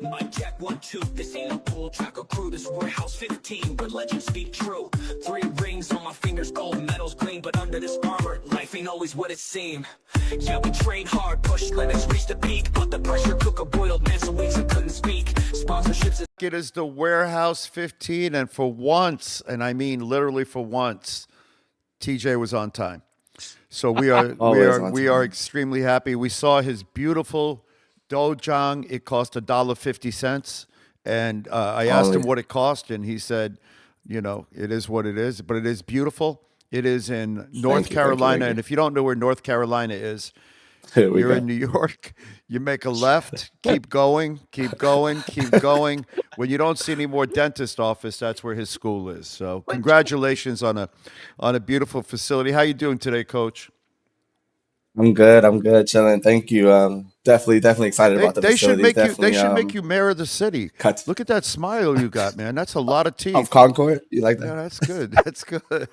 Mic check, 1, 2, this ain't a bull track or crew, this warehouse 15, but legends speak true. 3 rings on my fingers, gold medals green, but under this armor, life ain't always what it seemed. Yeah, we trained hard, pushed limits, reached the peak, but the pressure cooker boiled, man, so weeks I couldn't speak. Sponsorships. It is the warehouse 15, and for once, and I mean literally for once, TJ was on time. So we are extremely happy. We saw his beautiful dojang. It cost $1.50, and I asked him what it cost, and he said, you know, it is what it is, but it is beautiful. It is in North Carolina, and if you don't know where North Carolina is, you're in New York. You make a left, keep going, keep going, keep going. When you don't see any more dentist office, that's where his school is. So congratulations on a beautiful facility. How you doing today, Coach? I'm good, chilling. Thank you. Definitely excited about the facility. They should make you mayor of the city. Look at that smile you got, man. That's a lot of teeth. Of Concord, you like that? Yeah, that's good. That's good.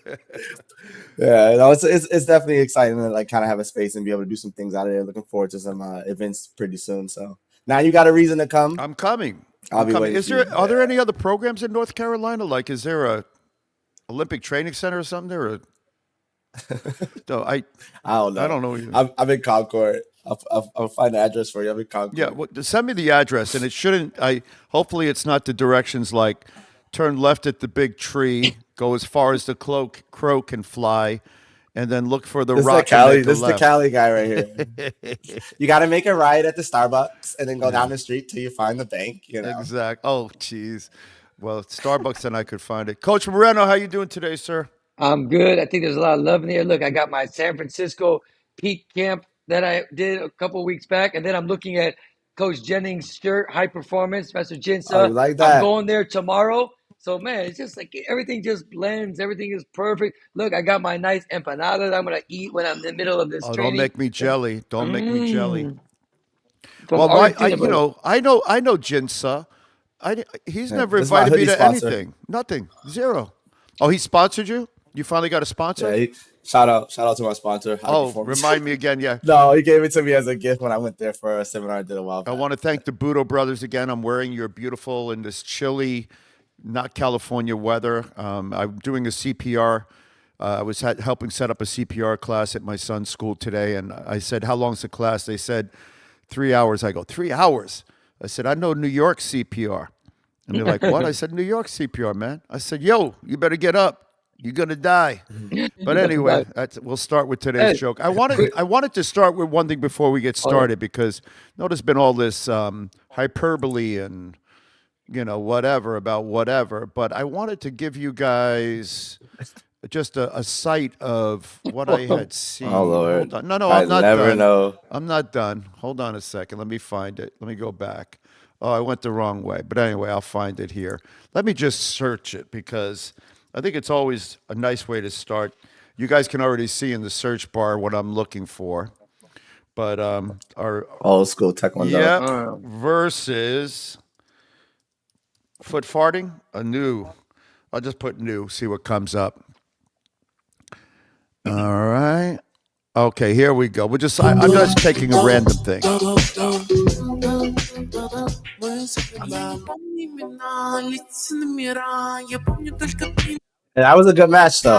Yeah, no, it's definitely exciting to like kind of have a space and be able to do some things out of there. Looking forward to some events pretty soon. So now you got a reason to come. I'm coming. I'll be waiting. Are there any other programs in North Carolina? Like, is there a Olympic training center or something there? Or no, I don't know. I don't know either. I'm in Concord. I'll find the address for you. I'm in Concord. Yeah, well, send me the address, and it shouldn't. Hopefully it's not the directions like turn left at the big tree, go as far as the crow can fly, and then look for the rock. This is the Cali guy right here. You got to make a right at the Starbucks, and then go down the street till you find the bank. You know? Exactly. Oh, geez. Well, Starbucks, and I could find it. Coach Moreno, how you doing today, sir? I'm good. I think there's a lot of love in here. Look, I got my San Francisco peak camp that I did a couple of weeks back, and then I'm looking at Coach Jennings' shirt, High Performance, Mr. Jinsa. Oh, you like that? I'm going there tomorrow. So, man, it's just like everything just blends. Everything is perfect. Look, I got my nice empanada that I'm going to eat when I'm in the middle of this training. Don't make me jelly. Don't make me jelly. From Well, Argentina, I know Jinsa. He's never invited me to anything. Nothing. Zero. Oh, he sponsored you? You finally got a sponsor? Yeah, shout out to my sponsor. Remind me again, yeah. No, he gave it to me as a gift when I went there for a seminar I did a while back. I want to thank the Budo brothers again. I'm wearing your beautiful in this chilly, not California weather. I'm doing a CPR. I was helping set up a CPR class at my son's school today, and I said, how long's the class? They said 3 hours. I go, 3 hours? I said, I know New York CPR. And they're like, what? I said, New York CPR, man. I said, yo, you better get up. You're gonna die. But anyway, we'll start with today's joke. I wanted to start with one thing before we get started because there's been all this hyperbole and whatever about whatever. But I wanted to give you guys just a sight of what I had seen. Oh Lord! I'm not done. Know. I'm not done. Hold on a second. Let me find it. Let me go back. Oh, I went the wrong way. But anyway, I'll find it here. Let me just search it because I think it's always a nice way to start. You guys can already see in the search bar what I'm looking for. But our old school taekwondo versus foot farting, I'll just put new, see what comes up. All right. Okay, here we go. I'm just taking a random thing. And that was a good match, though.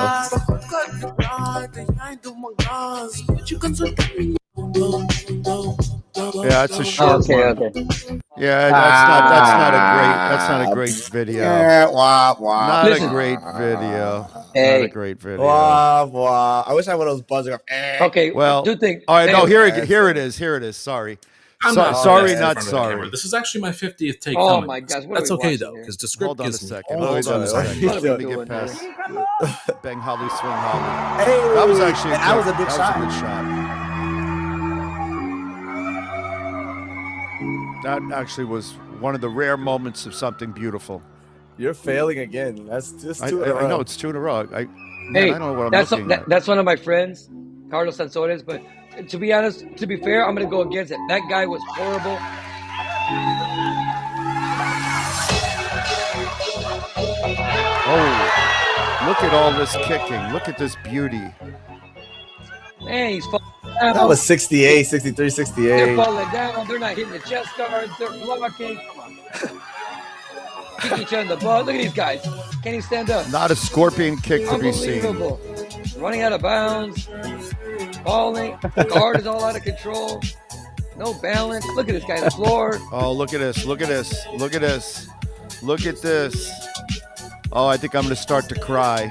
Yeah, it's a short one. Okay. Yeah, that's not a great video. Not a great video. Not a great video. I wish I had one of those buzzers. Okay. Well, do think. All right, no, here it is. Here it is. Sorry. Sorry, not sorry. This is actually my 50th take. Oh my gosh, that's okay though, because the script gives me. Hold on a second. Let me get past Bang Holly Swing Holly. Hey, that was actually that was a big shot. That actually was one of the rare moments of something beautiful. You're failing again. That's just two in a row. I know it's 2 in a row. I don't know what I'm looking at. That's one of my friends, Carlos Sansores, but to be honest, to be fair, I'm going to go against it. That guy was horrible. Oh, look at all this kicking. Look at this beauty. Man, he's That was 68, 63, 68. They're falling down. They're not hitting the chest guards. They're blocking. Come on. Kick each other in the butt. Look at these guys. Can't even stand up. Not a scorpion kick to be seen. Unbelievable. Running out of bounds. Falling. Guard is all out of control. No balance. Look at this guy on the floor. Oh, look at this. Look at this. Look at this. Look at this. Oh, I think I'm going to start to cry.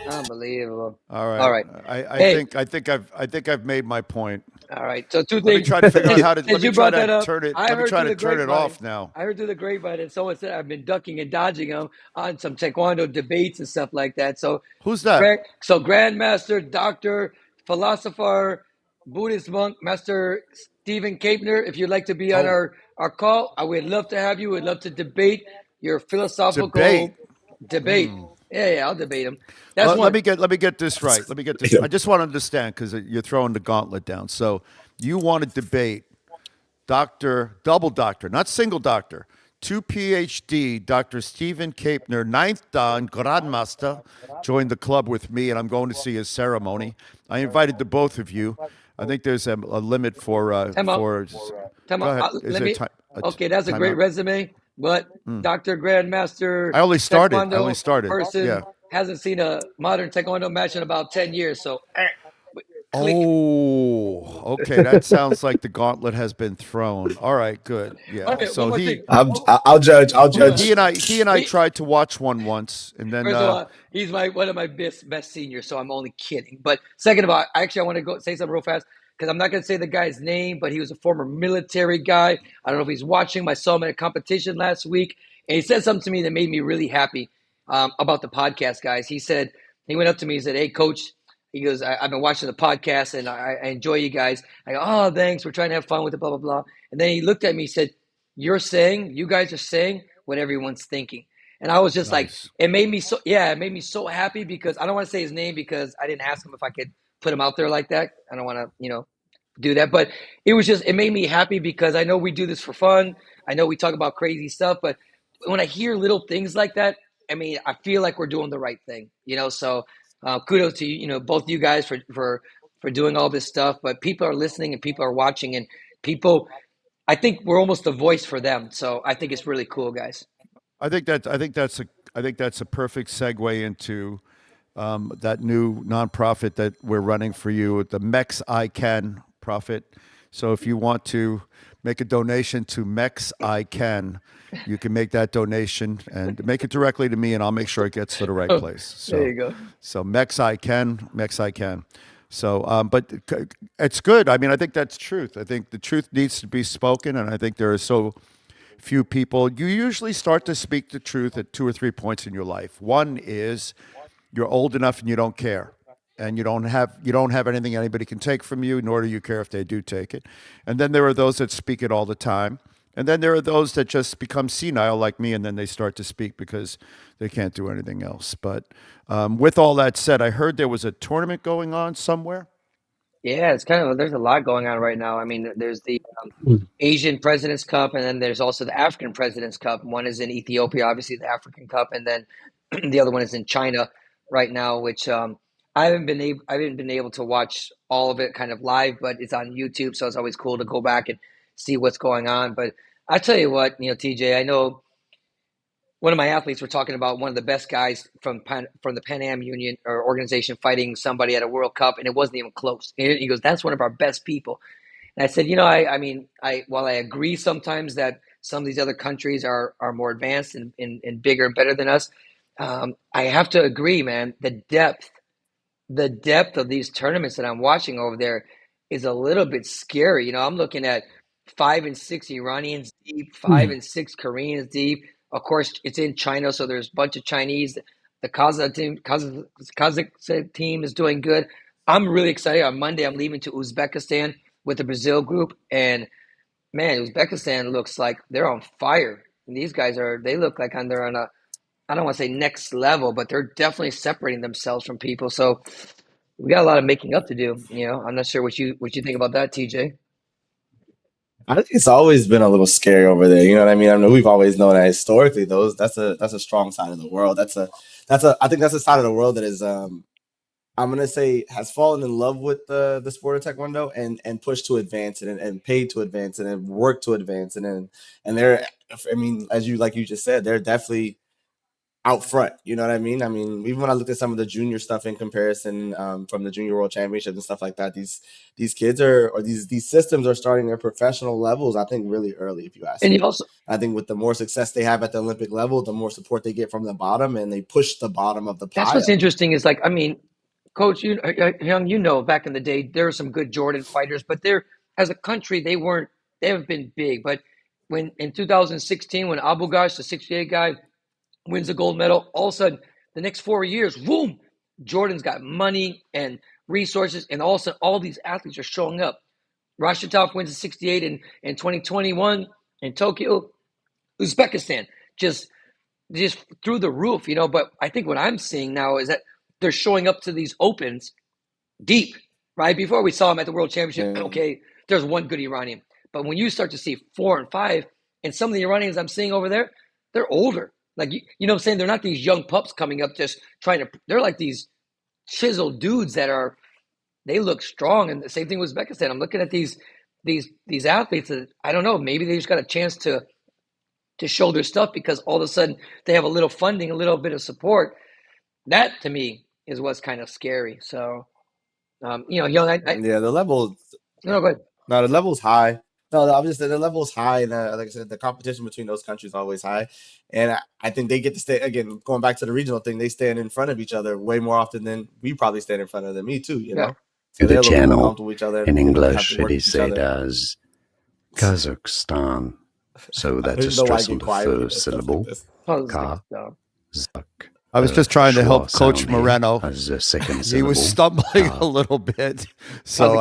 Unbelievable. All right. All right. I think I've made my point. All right. So two Let me things. try to figure out how to Since you brought that up, turn it. I Let me heard try through to the turn it grapevine. off now. I heard through the grapevine, and someone said I've been ducking and dodging them on some Taekwondo debates and stuff like that. So Who's that? So Grandmaster, Doctor, Philosopher, Buddhist monk, Master Stephen Kapner, if you'd like to be on our call, I would love to have you. We'd love to debate your philosophical debate. Yeah, I'll debate him. That's Let me get this right. Let me get this. I just want to understand because you're throwing the gauntlet down. So you want to debate double doctor, not single doctor, 2 PhD, Dr. Stephen Kapner, 9th Dan Grandmaster, joined the club with me, and I'm going to see his ceremony. I invited the both of you. I think there's a limit for. Time out. Okay, that's a great resume, but Dr. Grandmaster. I only started. Person hasn't seen a modern Taekwondo match in about 10 years, so. Oh, okay. That sounds like the gauntlet has been thrown. All right, good. Yeah. Okay, so I'll judge. He and I tried to watch one once, and then first of all, he's one of my best seniors, so I'm only kidding. But second of all, I want to go say something real fast because I'm not going to say the guy's name, but he was a former military guy. I don't know if he's watching. I saw him at a competition last week, and he said something to me that made me really happy about the podcast, guys. He went up to me and said, "Hey, Coach." He goes, I've been watching the podcast and I enjoy you guys. I go, oh, thanks. We're trying to have fun with it, blah, blah, blah. And then he looked at me and said, you guys are saying what everyone's thinking. And I was just nice. like, it made me so happy because I don't want to say his name because I didn't ask him if I could put him out there like that. I don't want to, do that. But it made me happy because I know we do this for fun. I know we talk about crazy stuff, but when I hear little things like that, I mean, I feel like we're doing the right thing, so kudos to you, both of you guys for doing all this stuff. But people are listening and people are watching, and I think we're almost a voice for them. So I think it's really cool, guys. I think that's a perfect segue into that new nonprofit that we're running for you, the Mex I Can profit. So if you want to make a donation to Mex I Can, you can make that donation and make it directly to me, and I'll make sure it gets to the right place. So, there you go. So Mex I Can. So, but it's good. I mean, I think that's truth. I think the truth needs to be spoken, and I think there are so few people. You usually start to speak the truth at 2 or 3 points in your life. One is you're old enough and you don't care. And you don't have anything anybody can take from you, nor do you care if they do take it. And then there are those that speak it all the time. And then there are those that just become senile like me, and then they start to speak because they can't do anything else. But with all that said, I heard there was a tournament going on somewhere. Yeah, there's a lot going on right now. I mean, there's the Asian President's Cup, and then there's also the African President's Cup. One is in Ethiopia, obviously the African Cup, and then the other one is in China right now, which I haven't been able to watch all of it kind of live, but it's on YouTube, so it's always cool to go back and see what's going on. But I tell you what, TJ, I know one of my athletes were talking about one of the best guys from the Pan Am Union or organization fighting somebody at a World Cup, and it wasn't even close. And he goes, "That's one of our best people." And I said, while I agree sometimes that some of these other countries are more advanced and bigger and better than us, I have to agree, man. The depth of these tournaments that I'm watching over there is a little bit scary. I'm looking at 5 and 6 Iranians deep, 5 and 6 Koreans deep. Of course, it's in China, so there's a bunch of Chinese. The Kazakh team is doing good. I'm really excited. On Monday, I'm leaving to Uzbekistan with the Brazil group, and man, Uzbekistan looks like they're on fire. And these guys they look like they're on a, I don't want to say next level, but they're definitely separating themselves from people. So we got a lot of making up to do. I'm not sure what you think about that, TJ. I think it's always been a little scary over there. You know what I mean? I mean, we've always known that historically, that's a strong side of the world. I think that's a side of the world that is I'm gonna say has fallen in love with the sport of Taekwondo and pushed to advance it and paid to advance it and worked to advance it and they're, I mean, as you just said, they're definitely out front. You know what I mean? I mean, even when I looked at some of the junior stuff in comparison from the junior world championships and stuff like that, these kids these systems are starting their professional levels, I think, really early, if you ask And me. you also, I think with the more success they have at the Olympic level, the more support they get from the bottom, and they push the bottom of the pile. that's what's interesting is like, I mean, Coach, Young, back in the day, there were some good Jordan fighters, but they're, as a country, they haven't been big. But when in 2016, when Abu Ghash, the 68 guy, wins a gold medal, all of a sudden, the next 4 years, boom, Jordan's got money and resources, and all of a sudden, all these athletes are showing up. Rashidov wins the 68 in 2021 in Tokyo. Uzbekistan, just through the roof, But I think what I'm seeing now is that they're showing up to these opens deep, right? Before we saw them at the World Championship, okay, there's one good Iranian. But when you start to see 4 and 5, and some of the Iranians I'm seeing over there, they're older. Like, you know what I'm saying? They're not these young pups coming up just trying to, they're like these chiseled dudes that they look strong. And the same thing with Uzbekistan. I'm looking at these athletes that, I don't know, maybe they just got a chance to show their stuff because all of a sudden they have a little funding, a little bit of support. That to me is what's kind of scary. So, Young, the level. No, go ahead. No, the level's high. No, I'm just saying the level's high, and like I said, the competition between those countries is always high. And I think they get to stay, again, going back to the regional thing, they stand in front of each other way more often than we probably stand in front of them. Me too, you know. So the channel in English, it is said as Kazakhstan. So that's a stress on the first syllable. Kazakh. I was just trying to help Coach Moreno. As a second he was stumbling a little bit, so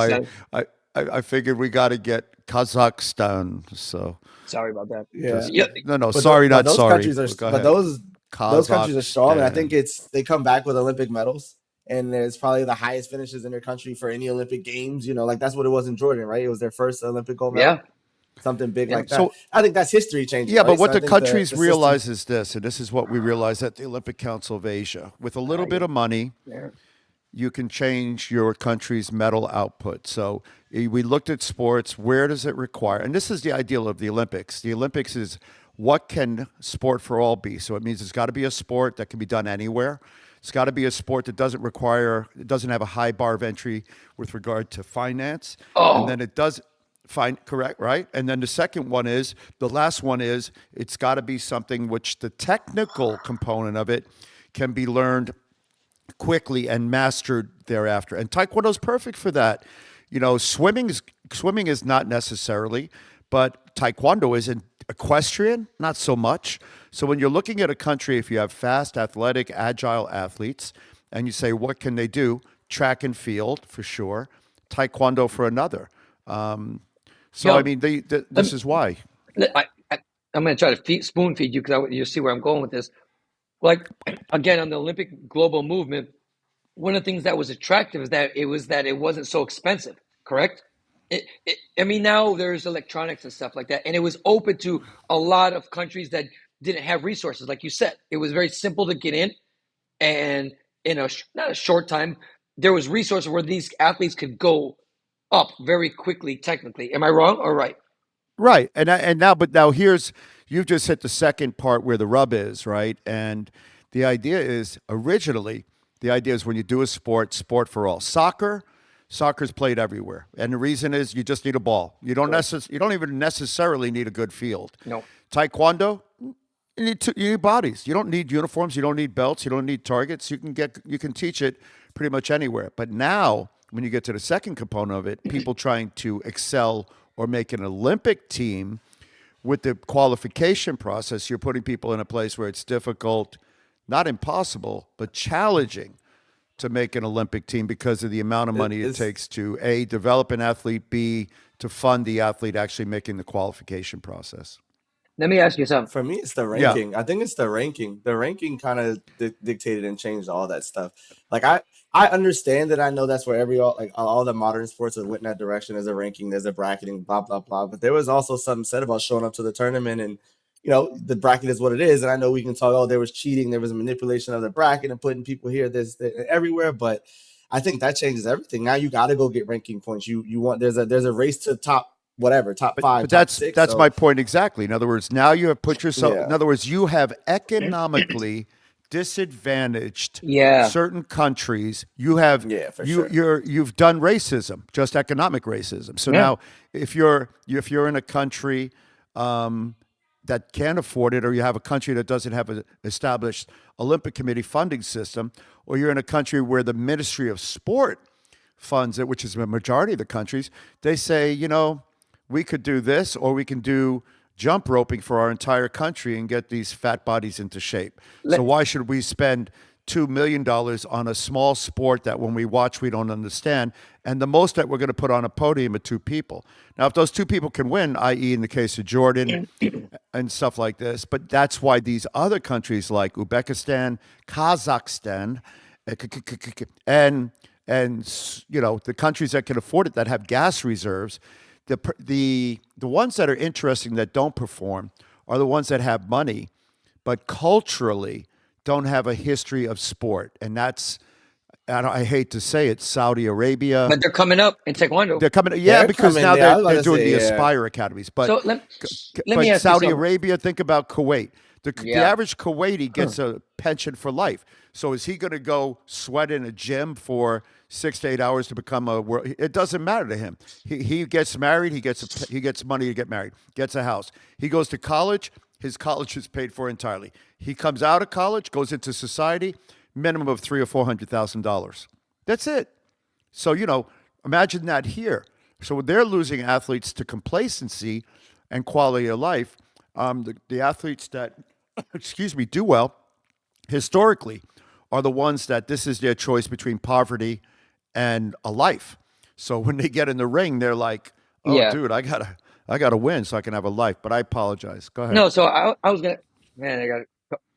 I figured we got to get Kazakhstan. So sorry about that. Yeah. No, but sorry, not sorry. Those countries are strong, and I think they come back with Olympic medals, and it's probably the highest finishes in their country for any Olympic games. Like that's what it was in Jordan, right? It was their first Olympic gold medal. Yeah. Something big like that. So, I think that's history changing. Yeah, right? but what so the countries realize is this, and this is what we realize at the Olympic Council of Asia. With a little bit of money, you can change your country's medal output. So we looked at sports. Where does it require? And this is the ideal of the Olympics. The Olympics is what can sport for all be? So it means it's got to be a sport that can be done anywhere. It's got to be a sport that it doesn't have a high bar of entry with regard to finance. And then it does... Fine, correct, right? And then the last one is, it's got to be something which the technical component of it can be learned quickly and mastered thereafter. And Taekwondo is perfect for that. Swimming is not necessarily, but Taekwondo is in equestrian, not so much. So when you're looking at a country, if you have fast, athletic, agile athletes, and you say, what can they do? Track and field, for sure. Taekwondo for another. I mean, this is why. I'm going to try to spoon feed you because you see where I'm going with this. Like, again, on the Olympic global movement, one of the things that was attractive is that it wasn't so expensive, correct? I mean, now there's electronics and stuff like that, and it was open to a lot of countries that didn't have resources. Like you said, it was very simple to get in, and in not a short time, there was resources where these athletes could go up very quickly technically. Am I wrong or right? Right. And now you've just hit the second part where the rub is, right? And the idea is when you do a sport for all. Soccer's played everywhere. And the reason is you just need a ball. You don't even necessarily need a good field. No. Taekwondo, you need bodies. You don't need uniforms, you don't need belts, you don't need targets. You can teach it pretty much anywhere. But now, when you get to the second component of it, people trying to excel or make an Olympic team, with the qualification process, you're putting people in a place where it's difficult, not impossible, but challenging to make an Olympic team because of the amount of money it takes to, A, develop an athlete, B, to fund the athlete actually making the qualification process. Let me ask you something. For me, it's the ranking. Yeah. I think it's the ranking. The ranking kind of dictated and changed all that stuff. Like I understand that. I know that's where all the modern sports have went in that direction. There's a ranking, there's a bracketing, blah, blah, blah. But there was also something said about showing up to the tournament and, the bracket is what it is. And I know we can talk, there was cheating, there was manipulation of the bracket and putting people here, everywhere. But I think that changes everything. Now you got to go get ranking points. You want there's a race to top whatever, top five, but top that's six. That's my point exactly. In other words, now you have put yourself. Yeah. In other words, you have economically disadvantaged Yeah. certain countries. You have for sure. You've done racism, just economic racism. So now, if you're in a country that can't afford it, or you have a country that doesn't have an established Olympic Committee funding system, or you're in a country where the Ministry of Sport funds it, which is the majority of the countries, they say, you know, we could do this, or we can do jump roping for our entire country and get these fat bodies into shape. So why should we spend $2 million on a small sport that when we watch, we don't understand? And the most that we're going to put on a podium are 2 people. Now, if those 2 people can win, i.e. in the case of Jordan and stuff like this, but that's why these other countries like Uzbekistan, Kazakhstan, and you know, the countries that can afford it, that have gas reserves, the ones that are interesting that don't perform are the ones that have money, but culturally don't have a history of sport. And that's, I hate to say it, Saudi Arabia. But they're coming up in Taekwondo. They're coming, because now they're doing the Aspire Academies. But, so let me ask Saudi you Arabia, think about Kuwait. The average Kuwaiti gets a pension for life. So is he going to go sweat in a gym for 6 to 8 hours to become a world? It doesn't matter to him. He gets married. He gets money to get married. Gets a house. He goes to college. His college is paid for entirely. He comes out of college, goes into society, minimum of $300,000 or $400,000. That's it. So, you know, imagine that here. So they're losing athletes to complacency and quality of life. The athletes that, do well historically are the ones that this is their choice between poverty and a life. So when they get in the ring, they're like, "Oh, dude, I gotta win so I can have a life." But I apologize. Go ahead. No, so I was gonna, man, I got it.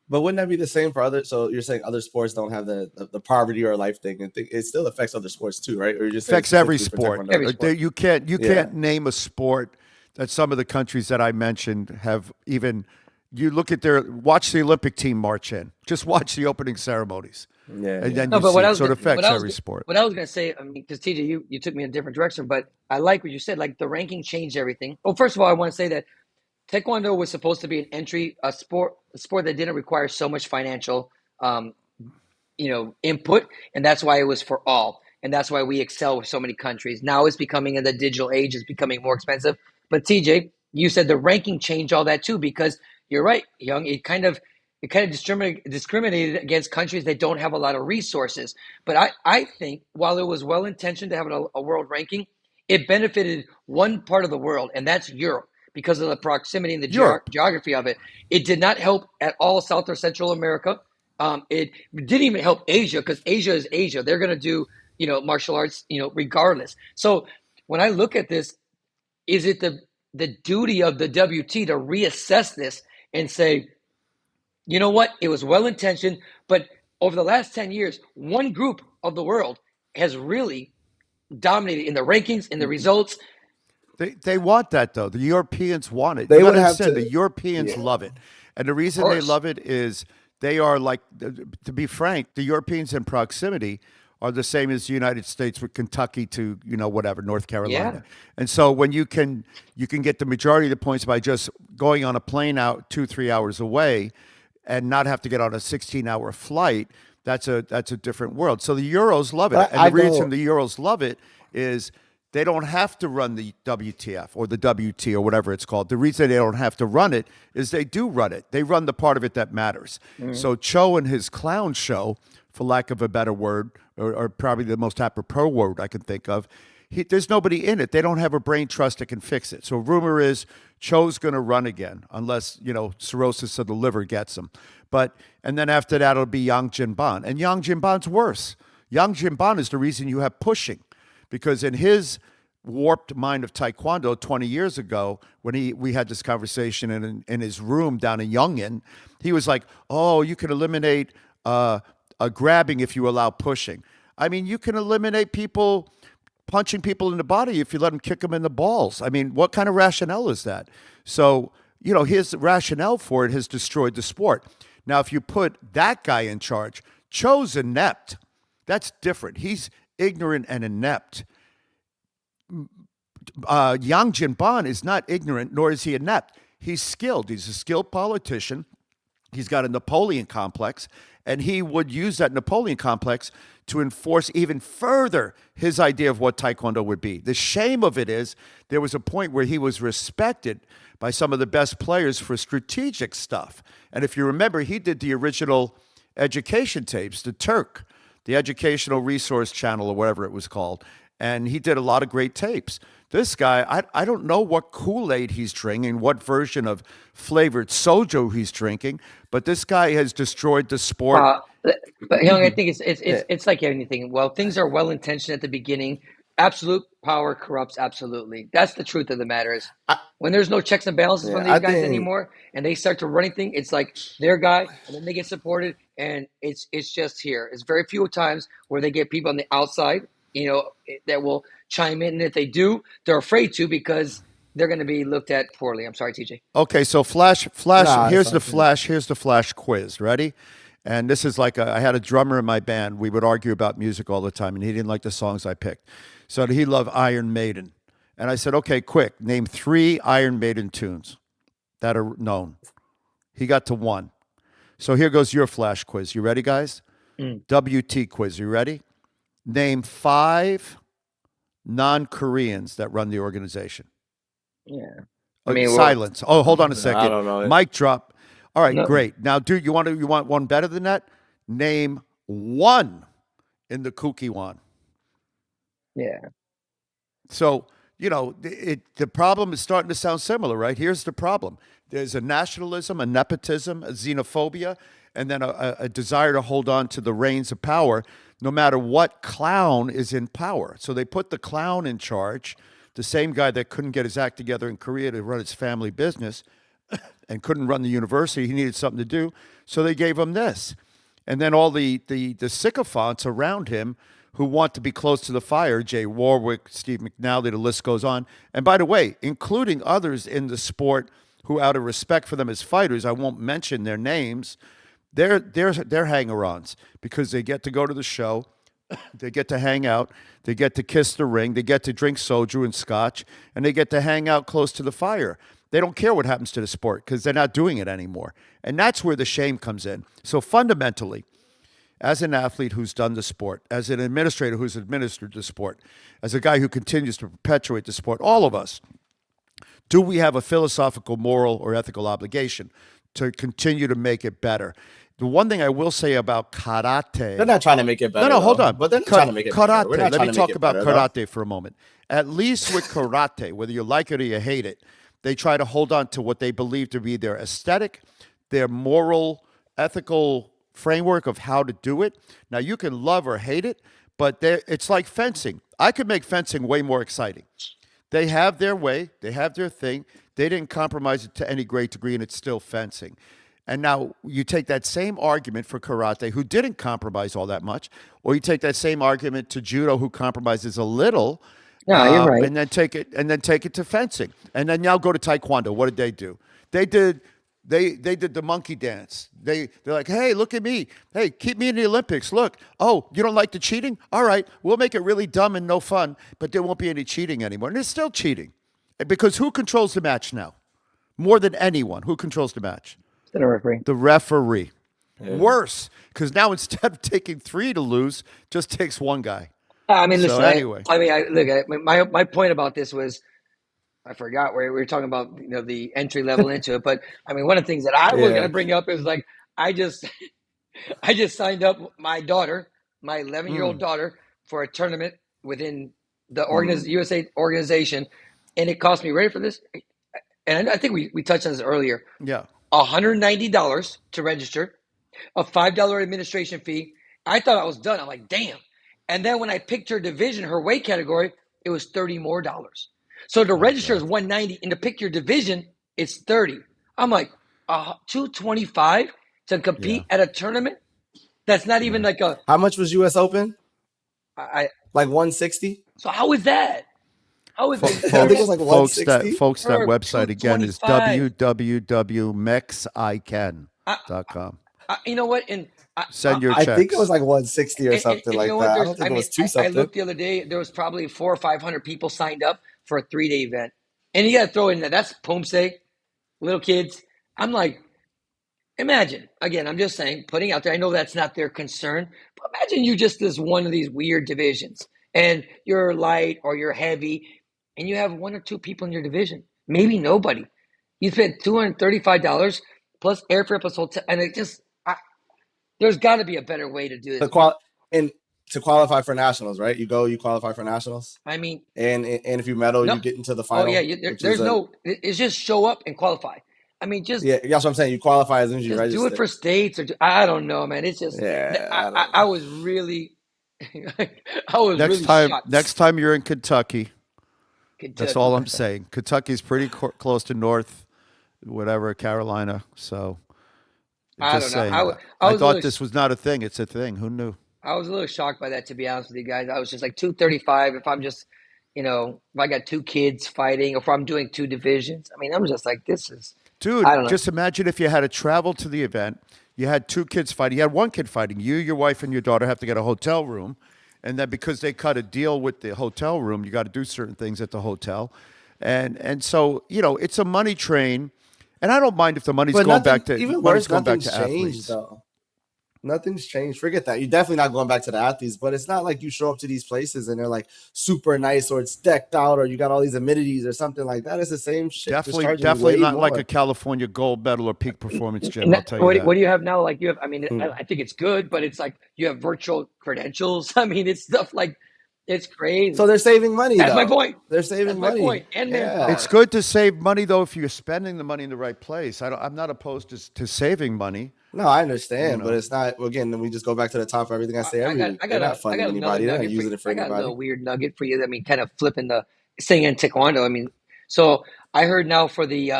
But wouldn't that be the same for other? So you're saying other sports don't have the poverty or life thing, and it still affects other sports too, right? Or you just affects every sport. Every sport. You can't name a sport that some of the countries that I mentioned have even. You look at watch the Olympic team march in. Just watch the opening ceremonies. And then it affects every sport. What I was going to say, I mean, because TJ, you took me in a different direction, but I like what you said. Like the ranking changed everything. Well, first of all, I want to say that Taekwondo was supposed to be a sport that didn't require so much financial, input, and that's why it was for all, and that's why we excel with so many countries. Now it's becoming, in the digital age, it's becoming more expensive. But TJ, you said the ranking changed all that too, because you're right, Young. It kind of discriminated against countries that don't have a lot of resources. But I think while it was well intentioned to have a world ranking, it benefited one part of the world, and that's Europe, because of the proximity and the geography of it. It did not help at all South or Central America. It didn't even help Asia, because Asia is Asia. They're going to do, martial arts, regardless. So when I look at this, is it the duty of the WT to reassess this and say, you know what, it was well intentioned, but over the last 10 years, one group of the world has really dominated in the rankings, in the results. They want that, though. The Europeans want it. They would have said the Europeans love it. And the reason they love it is they are like, to be frank, the Europeans in proximity are the same as the United States with Kentucky to, North Carolina. Yeah. And so when you can get the majority of the points by just going on a plane out 2-3 hours away and not have to get on a 16-hour flight, that's a different world. So the Euros love it. And the reason the Euros love it is they don't have to run the WTF or the WT or whatever it's called. The reason they don't have to run it is they do run it. They run the part of it that matters. Mm-hmm. So Cho and his clown show, for lack of a better word, or probably the most apropos word I can think of, there's nobody in it. They don't have a brain trust that can fix it. So rumor is Cho's going to run again, unless, cirrhosis of the liver gets him. And then after that, it'll be Yang Jinban. And Yang Jinban's worse. Yang Jinban is the reason you have pushing. Because in his warped mind of Taekwondo 20 years ago, when we had this conversation in his room down in Yongin, he was like, oh, you can eliminate a grabbing if you allow pushing. I mean, you can eliminate people punching people in the body if you let them kick them in the balls. I mean, what kind of rationale is that? So, his rationale for it has destroyed the sport. Now, if you put that guy in charge, Cho's inept. That's different. He's ignorant and inept. Yang Jinban is not ignorant, nor is he inept. He's skilled. He's a skilled politician. He's got a Napoleon complex, and he would use that Napoleon complex to enforce even further his idea of what Taekwondo would be. The shame of it is there was a point where he was respected by some of the best players for strategic stuff. And if you remember, he did the original education tapes, the Turk, the Educational Resource Channel, or whatever it was called. And he did a lot of great tapes. This guy, I don't know what Kool-Aid he's drinking, what version of flavored soju he's drinking, but this guy has destroyed the sport. But Young, I think it's like anything. Well, things are well intentioned at the beginning. Absolute power corrupts absolutely. That's the truth of the matter. Is when there's no checks and balances from these guys anymore, and they start to running things, it's like their guy, and then they get supported, and it's just here. It's very few times where they get people on the outside, that will chime in. And if they do, they're afraid to because they're going to be looked at poorly. I'm sorry, TJ. Okay, so flash. Here's the flash quiz. Ready? And this is like I had a drummer in my band. We would argue about music all the time, and he didn't like the songs I picked. So he loved Iron Maiden. And I said, okay, quick, name 3 Iron Maiden tunes that are known. He got to 1. So here goes your flash quiz. You ready, guys? WT quiz. You ready? Name 5 non-Koreans that run the organization. Yeah. Silence. Oh, hold on a second. I don't know. Mic drop. All right, great. Now, dude, you want one better than that? Name 1 in the Kukiwan. Yeah. So, the problem is starting to sound similar, right? Here's the problem. There's a nationalism, a nepotism, a xenophobia, and then a desire to hold on to the reins of power no matter what clown is in power. So they put the clown in charge, the same guy that couldn't get his act together in Korea to run his family business and couldn't run the university. He needed something to do. So they gave him this. And then all the sycophants around him who want to be close to the fire, Jay Warwick, Steve McNally, the list goes on. And by the way, including others in the sport who, out of respect for them as fighters, I won't mention their names, they're hanger-ons because they get to go to the show, they get to hang out, they get to kiss the ring, they get to drink soju and scotch, and they get to hang out close to the fire. They don't care what happens to the sport because they're not doing it anymore. And that's where the shame comes in. So fundamentally, as an athlete who's done the sport, as an administrator who's administered the sport, as a guy who continues to perpetuate the sport, all of us, do we have a philosophical, moral, or ethical obligation to continue to make it better? The one thing I will say about karate... They're not trying to make it better. No, hold on. But they're not trying to make it better. Karate. Let me talk about karate for a moment. At least with karate, whether you like it or you hate it, they try to hold on to what they believe to be their aesthetic, their moral, ethical framework of how to do it. Now, you can love or hate it, but it's like fencing. I could make fencing way more exciting. They have their way. They have their thing. They didn't compromise it to any great degree, and it's still fencing. And now you take that same argument for karate, who didn't compromise all that much, or you take that same argument to judo, who compromises a little. No, you're right. And then take it to fencing, and then now go to taekwondo. What did they do? They did the monkey dance. They're like, hey, look at me. Hey, keep me in the Olympics. Look. Oh, you don't like the cheating? All right, we'll make it really dumb and no fun, but there won't be any cheating anymore. And it's still cheating, because who controls the match now? More than anyone, who controls the match? The referee. The referee. Yeah. Worse, because now instead of taking 3 to lose, just takes 1 guy. Listen. Anyway, my point about this was, I forgot where we were talking about, the entry level into it. But one of the things that I was going to bring up is like, I just signed up my daughter, my 11-year-old daughter, for a tournament within the USA organization, and it cost me, ready for this? And I think we touched on this earlier. Yeah. $190 to register, a $5 administration fee. I thought I was done. I'm like, damn. And then when I picked her division, her weight category, it was $30 more. So to register is $190, and to pick your division, it's $30. I'm like, $225 to compete at a tournament? That's not even like a... How much was US Open? Like $160? So how is that? How is it? I think it was like $160. That website again is www.mexican.com. You know what? And Send your I checks. think it was like 160 or something like that. I don't think it was two something. I looked the other day. There was probably 400 or 500 people signed up for a 3-day event, and you got to throw in that's Pomse, little kids. I'm like, imagine again. I'm just saying, putting out there. I know that's not their concern, but imagine you just as one of these weird divisions, and you're light or you're heavy, and you have 1 or 2 people in your division, maybe nobody. You spent $235 plus airfare plus hotel, and it just. There's got to be a better way to do this. To qualify for nationals, right? You qualify for nationals. I mean, and if you medal, you get into the final. Oh yeah, it's just show up and qualify. I mean, just that's what I'm saying. You qualify as soon as you register. Do it for states I don't know, man. It's just I was really, shocked. Next time you're in Kentucky. That's all I'm saying. Kentucky's pretty close to North, whatever, Carolina. So just saying. I thought this was not a thing. It's a thing. Who knew? I was a little shocked by that, to be honest with you guys. I was just like 235. If I'm just, if I got 2 kids fighting, or if I'm doing 2 divisions, I mean, I'm just like, this is. Dude, just imagine if you had to travel to the event. You had 2 kids fighting. You had 1 kid fighting. You, your wife, and your daughter have to get a hotel room. And then because they cut a deal with the hotel room, you got to do certain things at the hotel. And so, it's a money train. And I don't mind if the money's going back to athletes. Though. Nothing's changed. Forget that. You're definitely not going back to the athletes, but it's not like you show up to these places and they're like super nice, or it's decked out, or you got all these amenities or something like that. It's the same shit. Definitely not like a California gold medal or peak performance gym. I'll tell you that. What do you have now? Like you have, I mean, I think it's good, but it's like you have virtual credentials. I mean, it's stuff like, it's crazy. So they're saving money. That's my point. They're saving money. My point. And it's good to save money though if you're spending the money in the right place. I'm not opposed to saving money. No, I understand, but it's not. Again, then we just go back to the top of everything I say every week. They're not funding anybody. They're not using it for anybody. I got a little weird nugget for you. I mean, kind of flipping the saying in Taekwondo. I mean, so I heard now for the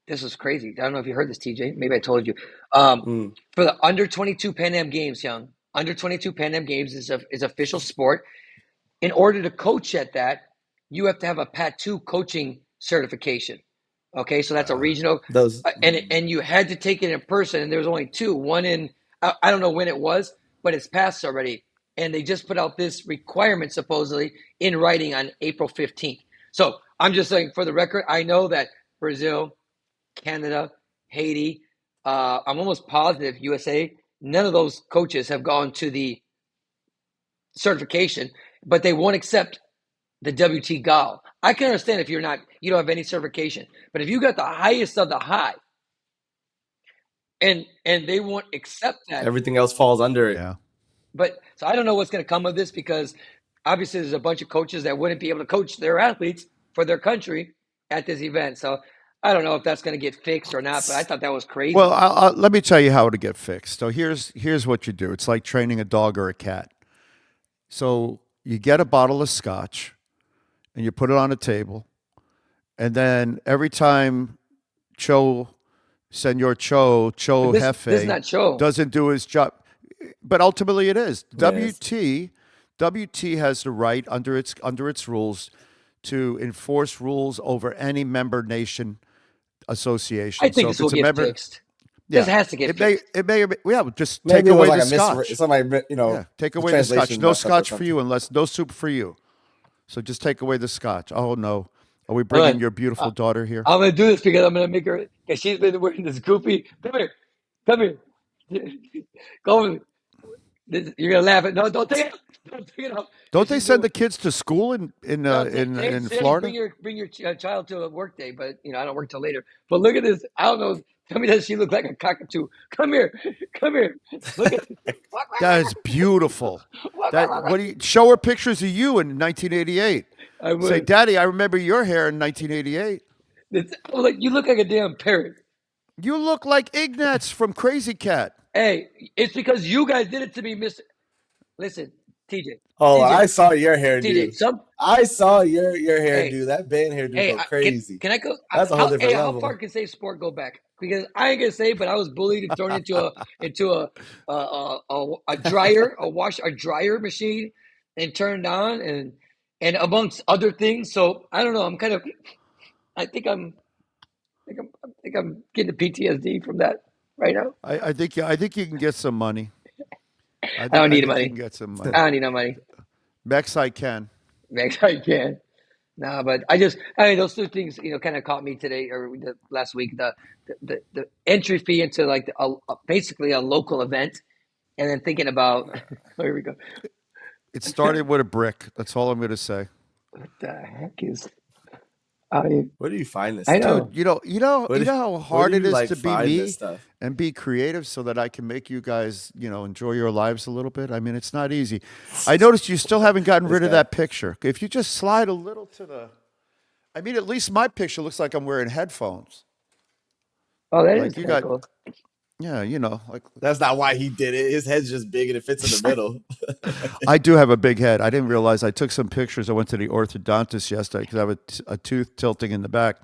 this is crazy. I don't know if you heard this, TJ. Maybe I told you. For the under 22 Pan Am Games, under 22 Pan Am Games is official sport. In order to coach at that, you have to have a Pat 2 coaching certification. Okay, so that's a regional, and you had to take it in person, and there was only 2. One in, I don't know when it was, but it's passed already, and they just put out this requirement supposedly in writing on April 15th. So I'm just saying, for the record, I know that Brazil, Canada, Haiti, I'm almost positive USA, none of those coaches have gone to the certification, but they won't accept the WT GAL. I can understand if you don't have any certification, but if you got the highest of the high, and they won't accept that, everything else falls under it. Yeah. But so I don't know what's going to come of this, because obviously there's a bunch of coaches that wouldn't be able to coach their athletes for their country at this event. So I don't know if that's going to get fixed or not, but I thought that was crazy. Well, let me tell you how to get fixed. So here's what you do. It's like training a dog or a cat. So you get a bottle of scotch and you put it on a table, and then every time Senor Cho Jefe doesn't do his job, but ultimately it is. WT has the right under its rules to enforce rules over any member nation association. I think this will get fixed. Yeah. This has to get fixed. It may just take away the scotch. Somebody, take away the scotch. No scotch for you, unless no soup for you. So just take away the scotch. Oh no, are we bringing your beautiful daughter here? I'm gonna do this because I'm gonna make her. Because she's been wearing this goofy. Come here. Go. You're gonna laugh at. No, don't take it. Don't take it off. Don't they send the kids to school in Florida? Bring your child to a work day, but I don't work till later. But look at this. I don't know. Tell me, does she look like a cockatoo? Come here. Look at that is beautiful. Show her pictures of you in 1988. I would say, Daddy, I remember your hair in 1988. You look like a damn parrot. You look like Ignatz from Crazy Cat. Hey, it's because you guys did it to me, Mister. Listen, TJ. Oh, TJ, I saw your hairdo. TJ, I saw your hairdo. That band hairdo go crazy. Can I go? That's a whole different level. How far can Safe Sport go back? Because I ain't gonna say, but I was bullied and thrown into a dryer machine and turned on and amongst other things. So I don't know. I think I'm getting the PTSD from that. right now? I think you can get some money. I don't need I think you money. can get some money. I don't need no money. Mex, I can. Next I can. No, but I mean, those two things, kind of caught me today or last week. The entry fee into like basically a local event, and then thinking about here we go. It started with a brick. That's all I'm going to say. What the heck is? Where do you find this? I know. Dude, you know how hard it is to be me and be creative so that I can make you guys, enjoy your lives a little bit. I mean, it's not easy. I noticed you still haven't gotten rid of that picture. If you just slide a little to the, I mean, at least my picture looks like I'm wearing headphones. Oh, that is kind of cool. Yeah, like that's not why he did it. His head's just big and it fits in the middle. I do have a big head. I didn't realize. I took some pictures. I went to the orthodontist yesterday because I have a tooth tilting in the back,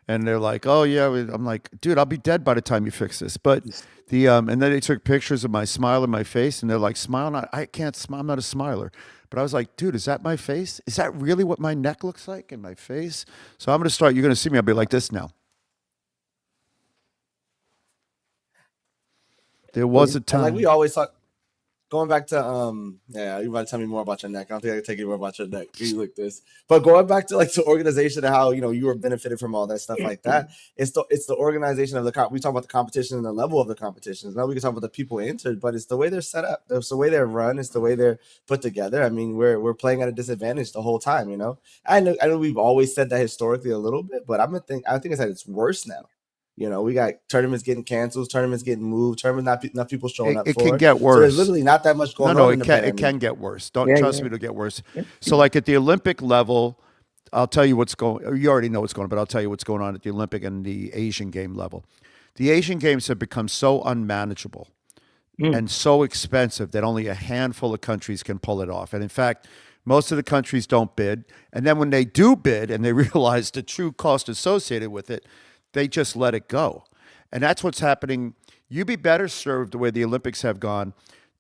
and they're like, "Oh yeah." I'm like, "Dude, I'll be dead by the time you fix this." But and then they took pictures of my smile and my face, and they're like, "Smile not." I can't smile. I'm not a smiler. But I was like, "Dude, is that my face? Is that really what my neck looks like and my face?" So I'm gonna start. You're gonna see me. I'll be like this now. There was a time. And like we always talk, going back to you about to tell me more about your neck. I don't think I can take you more about your neck. You look this, but going back to like the organization and how you were benefited from all that stuff like that. It's the organization of we talk about the competition and the level of the competitions. Now we can talk about the people entered, but it's the way they're set up. It's the way they're run. It's the way they're put together. I mean, we're playing at a disadvantage the whole time. I know we've always said that historically a little bit, but I think it's that it's worse now. We got tournaments getting canceled, tournaments getting moved, tournaments not people showing up. It can get worse. So there's literally not that much going on. No, it can get worse. Don't trust me, it'll get worse. So like at the Olympic level, I'll tell you what's going. You already know what's going on, but I'll tell you what's going on at the Olympic and the Asian game level. The Asian games have become so unmanageable and so expensive that only a handful of countries can pull it off. And in fact, most of the countries don't bid. And then when they do bid and they realize the true cost associated with it, they just let it go. And that's what's happening. You'd be better served the way the Olympics have gone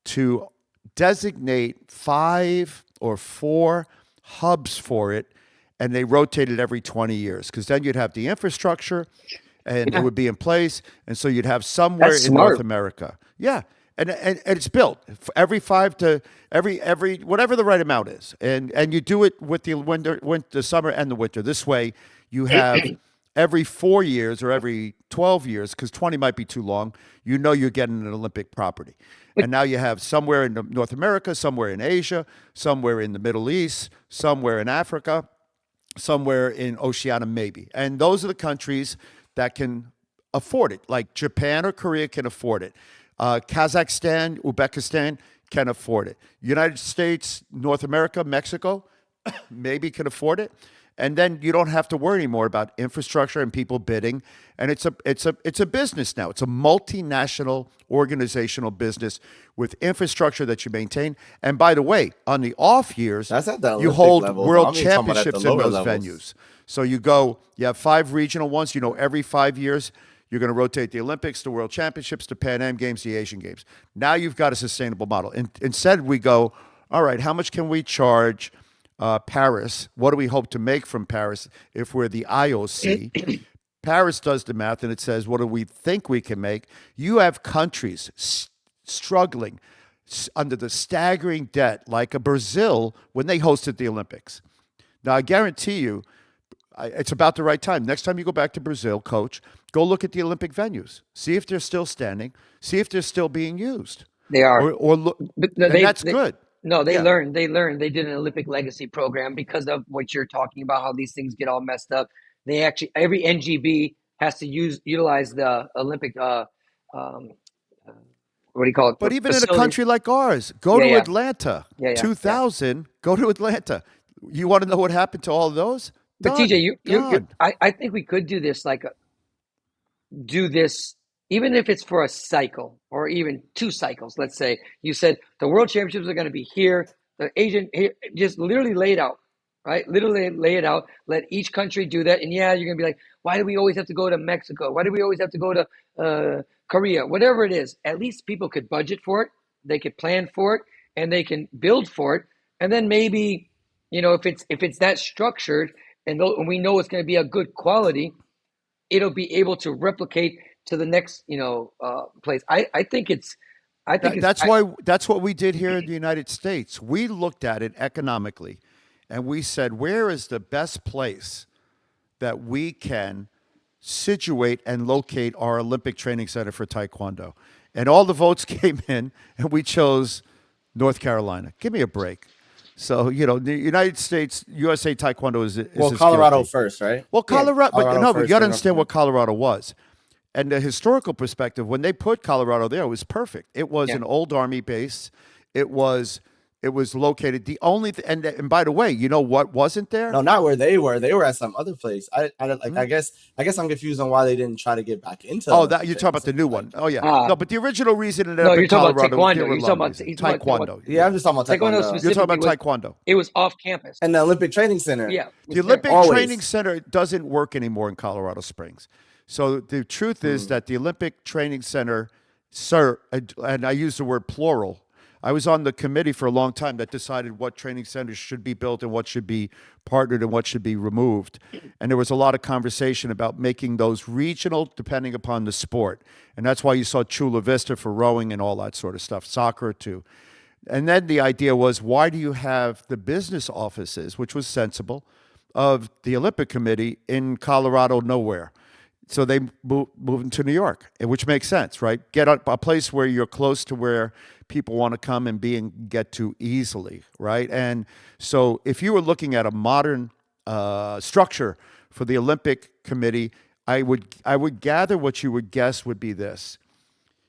to designate 5 or 4 hubs for it, and they rotate it every 20 years because then you'd have the infrastructure and it would be in place. And so you'd have somewhere in North America. Yeah. And it's built every 5 to every whatever the right amount is. And you do it with the summer and the winter. This way you have every 4 years or every 12 years, because 20 might be too long, you're getting an Olympic property. And now you have somewhere in North America, somewhere in Asia, somewhere in the Middle East, somewhere in Africa, somewhere in Oceania maybe. And those are the countries that can afford it. Like Japan or Korea can afford it. Kazakhstan, Uzbekistan can afford it. United States, North America, Mexico maybe can afford it. And then you don't have to worry anymore about infrastructure and people bidding. And it's a business now. It's a multinational organizational business with infrastructure that you maintain. And by the way, on the off years, you hold world championships in those venues. So you have 5 regional ones. Every 5 years, you're going to rotate the Olympics, the World Championships, the Pan Am Games, the Asian Games. Now you've got a sustainable model. Instead, we go, all right, how much can we charge Paris? What do we hope to make from Paris if we're the IOC? Paris does the math and it says, what do we think we can make? You have countries struggling under the staggering debt like a Brazil when they hosted the Olympics. Now, I guarantee you, it's about the right time. Next time you go back to Brazil, Coach, go look at the Olympic venues. See if they're still standing. See if they're still being used. They are. Or look, that's good. No, they learned. They did an Olympic legacy program because of what you're talking about, how these things get all messed up. They actually, every NGB has to utilize the Olympic, what do you call it? But even in a country like ours, go to Atlanta. 2000, go to Atlanta. You want to know what happened to all of those? But TJ, I think we could do this, even if it's for a cycle or even 2 cycles. Let's say you said the World Championships are going to be here. The Asian, just literally lay it out, right? Literally lay it out. Let each country do that. And you're going to be like, why do we always have to go to Mexico? Why do we always have to go to Korea? Whatever it is, at least people could budget for it. They could plan for it and they can build for it. And then maybe, if it's that structured and we know it's going to be a good quality, it'll be able to replicate to the next, place. I think it's. That's what we did here in the United States. We looked at it economically, and we said, where is the best place that we can situate and locate our Olympic training center for Taekwondo? And all the votes came in, and we chose North Carolina. Give me a break. So, the United States, USA Taekwondo is Colorado first, right? Well, Colorado, but you got to understand what Colorado was. And the historical perspective, when they put Colorado there, it was perfect. It was an old Army base. It was located and by the way, you know what wasn't there? No, not where they were. They were at some other place. I guess I'm confused on why they didn't try to get back into. Oh, that you're talking about the new one. Oh yeah. No, but the original reason it ended up in Colorado. You're talking about Taekwondo. Yeah, I'm just talking about Taekwondo. You're talking about Taekwondo. It was off campus. And the Olympic Training Center. Yeah. The Olympic Training Center doesn't work anymore in Colorado Springs. So the truth is that the Olympic Training Center, sir, and I use the word plural. I was on the committee for a long time that decided what training centers should be built and what should be partnered and what should be removed. And there was a lot of conversation about making those regional depending upon the sport. And that's why you saw Chula Vista for rowing and all that sort of stuff, soccer too. And then the idea was, why do you have the business offices, which was sensible, of the Olympic Committee in Colorado nowhere? So they moved into New York, which makes sense, right? Get a place where you're close to where people want to come and get to easily, right? And so if you were looking at a modern structure for the Olympic Committee, I would gather what you would guess would be this.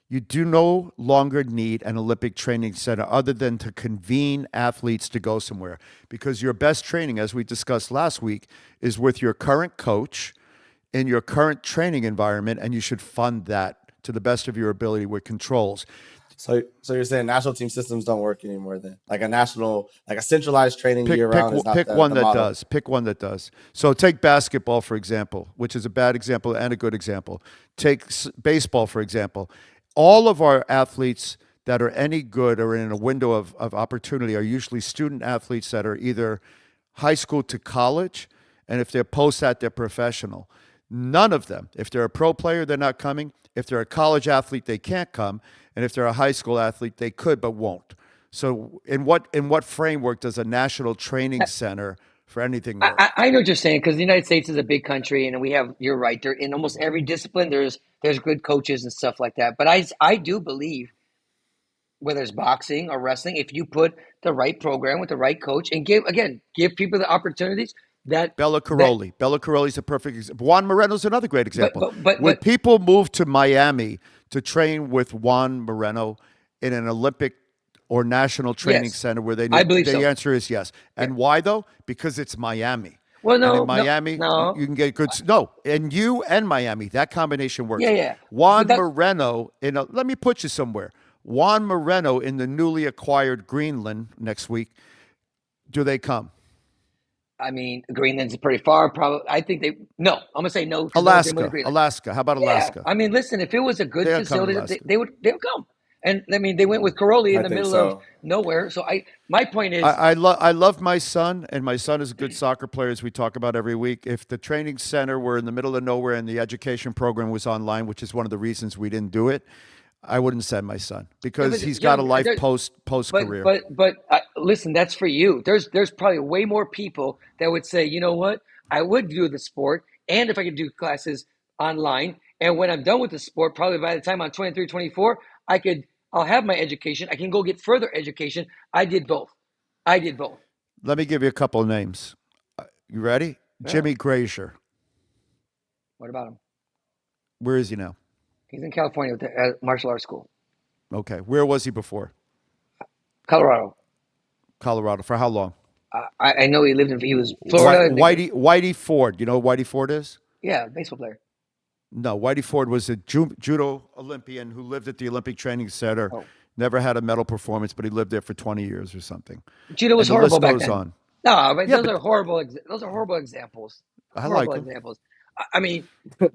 You do no longer need an Olympic training center other than to convene athletes to go somewhere, because your best training, as we discussed last week, is with your current coach in your current training environment, and you should fund that to the best of your ability with controls. So you're saying national team systems don't work anymore then? Like a centralized training year-round is not pick one that does. Pick one that does. So take basketball, for example, which is a bad example and a good example. Take baseball, for example. All of our athletes that are any good or in a window of opportunity are usually student athletes that are either high school to college, and if they're post that, they're professional. None of them, if they're a pro player, they're not coming. If they're a college athlete, they can't come. And if they're a high school athlete, they could but won't. So in what framework does a national training center for anything work? I know what you're saying, because the United States is a big country, and you're right, there in almost every discipline there's good coaches and stuff like that. But I do believe, whether it's boxing or wrestling, if you put the right program with the right coach and give people the opportunities. Bella Caroli's a perfect example. Juan Moreno's another great example. When people move to Miami to train with Juan Moreno in an Olympic or national training center where they need, the answer is yes. And why though? Because it's Miami. Well, no, and in Miami, you can get good. No, and you and Miami, that combination works. Yeah. Juan Moreno let me put you somewhere. Juan Moreno in the newly acquired Greenland next week. Do they come? I mean, Greenland's pretty far. Probably, I think I'm gonna say no. Alaska. How about Alaska? I mean, listen, if it was a good facility, they would come. And I mean, they went with Karoli in the middle of nowhere. So my point is, I love my son, and my son is a good soccer player, as we talk about every week. If the training center were in the middle of nowhere and the education program was online, which is one of the reasons we didn't do it, I wouldn't send my son, because he's got a life post career. But listen, that's for you. There's probably way more people that would say, you know what, I would do the sport, and if I could do classes online, and when I'm done with the sport, probably by the time I'm 23, 24, I'll have my education. I can go get further education. I did both. Let me give you a couple of names. You ready? Yeah. Jimmy Grazier. What about him? Where is he now? He's in California with the martial arts school. Okay. Where was he before? Colorado. For how long? I know he was Florida. Whitey Ford. You know who Whitey Ford is? Yeah, baseball player. No, Whitey Ford was a judo Olympian who lived at the Olympic Training Center. Oh. Never had a medal performance, but he lived there for 20 years or something. Judo was horrible back then. On. No, but those are horrible. Those are horrible examples. I like them. I mean,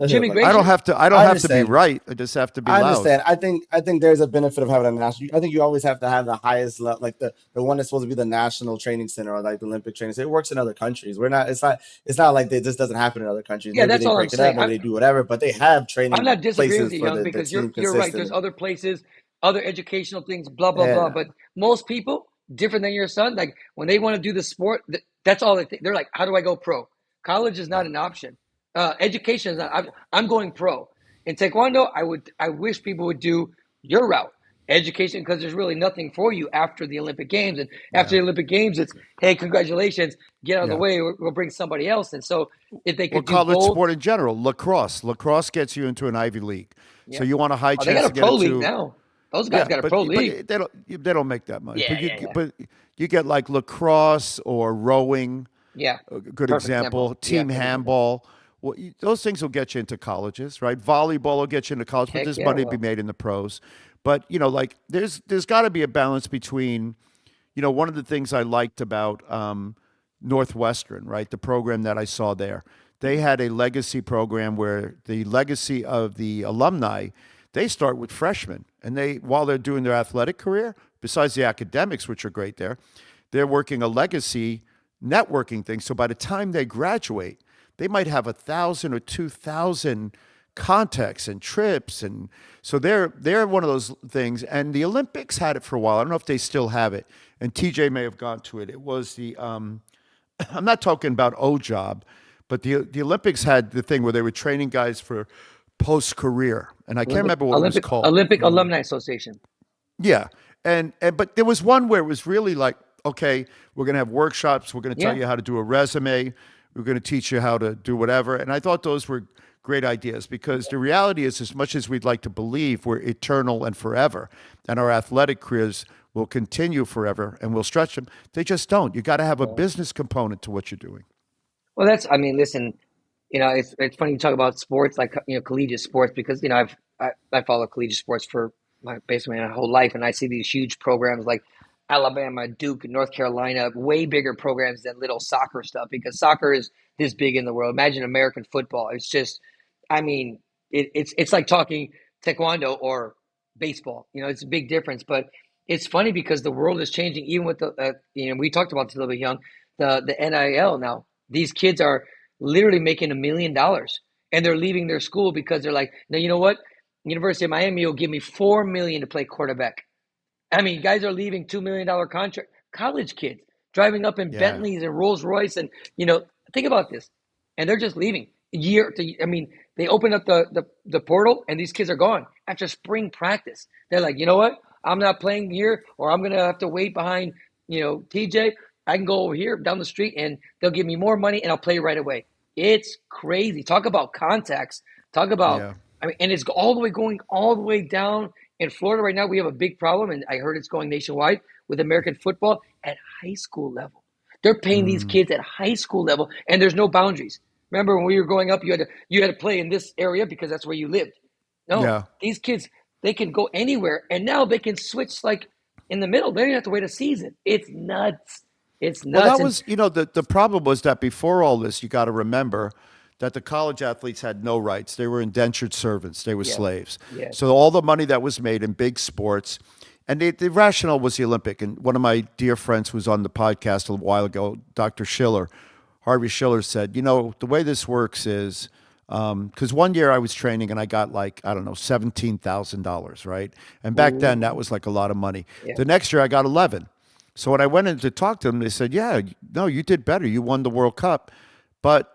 Jimmy Grayson. I don't have to be right. I just have to be loud. I understand. I think there's a benefit of having a national. I think you always have to have the highest level, like the one that's supposed to be the national training center or like the Olympic training center. It works in other countries. It's not like this doesn't happen in other countries. Yeah, maybe that's all I'm saying. Maybe they do whatever, but they have training. I'm not disagreeing with you, Young, because you're right. There's other places, other educational things, blah blah blah. But most people, different than your son, like when they want to do the sport, that's all they think. They're like, how do I go pro? College is not an option. Education is not. I'm going pro. In Taekwondo, I wish people would do your route, education, because there's really nothing for you after the Olympic Games. And after the Olympic Games, it's, hey, congratulations, get out of the way, we'll bring somebody else. And so if they could do college both, sport in general, lacrosse gets you into an Ivy League. Yeah. So you want a high chance they got to a pro get league now. Those guys got a pro league. But they don't make that much. But you get like lacrosse or rowing. Yeah. A good example. Team handball. Well, those things will get you into colleges, right? Volleyball will get you into college, but there's money to be made in the pros. But, like there's got to be a balance between, one of the things I liked about Northwestern, right? The program that I saw there. They had a legacy program where the legacy of the alumni, they start with freshmen. And while they're doing their athletic career, besides the academics, which are great there, they're working a legacy networking thing. So by the time they graduate, they might have 1,000 or 2,000 contacts and trips. And so they're one of those things. And the Olympics had it for a while. I don't know if they still have it. And TJ may have gone to it. It was the, I'm not talking about O-Job, but the Olympics had the thing where they were training guys for post-career. And I can't remember what it was called. Olympic Alumni Association. Yeah. But there was one where it was really like, okay, we're going to have workshops. We're going to tell you how to do a resume. We're going to teach you how to do whatever. And I thought those were great ideas because the reality is, as much as we'd like to believe we're eternal and forever, and our athletic careers will continue forever and we'll stretch them, they just don't. You got to have a business component to what you're doing. Well, listen, it's funny you talk about sports, like, collegiate sports, because, I follow collegiate sports for basically my whole life. And I see these huge programs like Alabama, Duke, North Carolina, way bigger programs than little soccer stuff, because soccer is this big in the world. Imagine American football. It's just, it's like talking Taekwondo or baseball. It's a big difference. But it's funny because the world is changing, even with the, we talked about this a little bit, Young, the NIL now. These kids are literally making $1 million, and they're leaving their school because they're like, now, you know what? University of Miami will give me $4 million to play quarterback. Guys are leaving $2 million contract. College kids driving up in Bentleys and Rolls Royce, and think about this, and they're just leaving they open up the portal, and these kids are gone after spring practice. They're like, you know what? I'm not playing here, or I'm gonna have to wait behind TJ. I can go over here down the street, and they'll give me more money, and I'll play right away. It's crazy. Talk about contacts. Talk about and it's going all the way down. In Florida right now, we have a big problem, and I heard it's going nationwide with American football at high school level. They're paying these kids at high school level, and there's no boundaries. Remember when we were growing up, you had to play in this area because that's where you lived. No, these kids, they can go anywhere, and now they can switch like in the middle. They don't have to wait a season. It's nuts. It's nuts. Well, that was, the problem was that before all this, you got to remember that the college athletes had no rights. They were indentured servants. They were slaves. Yeah. So all the money that was made in big sports, and the rationale was the Olympic. And one of my dear friends who was on the podcast a while ago, Dr. Schiller, Harvey Schiller, said, the way this works is, because one year I was training and I got like, I don't know, $17,000, right? And back then that was like a lot of money. Yeah. The next year I got 11. So when I went in to talk to them, they said, yeah, no, you did better. You won the World Cup, but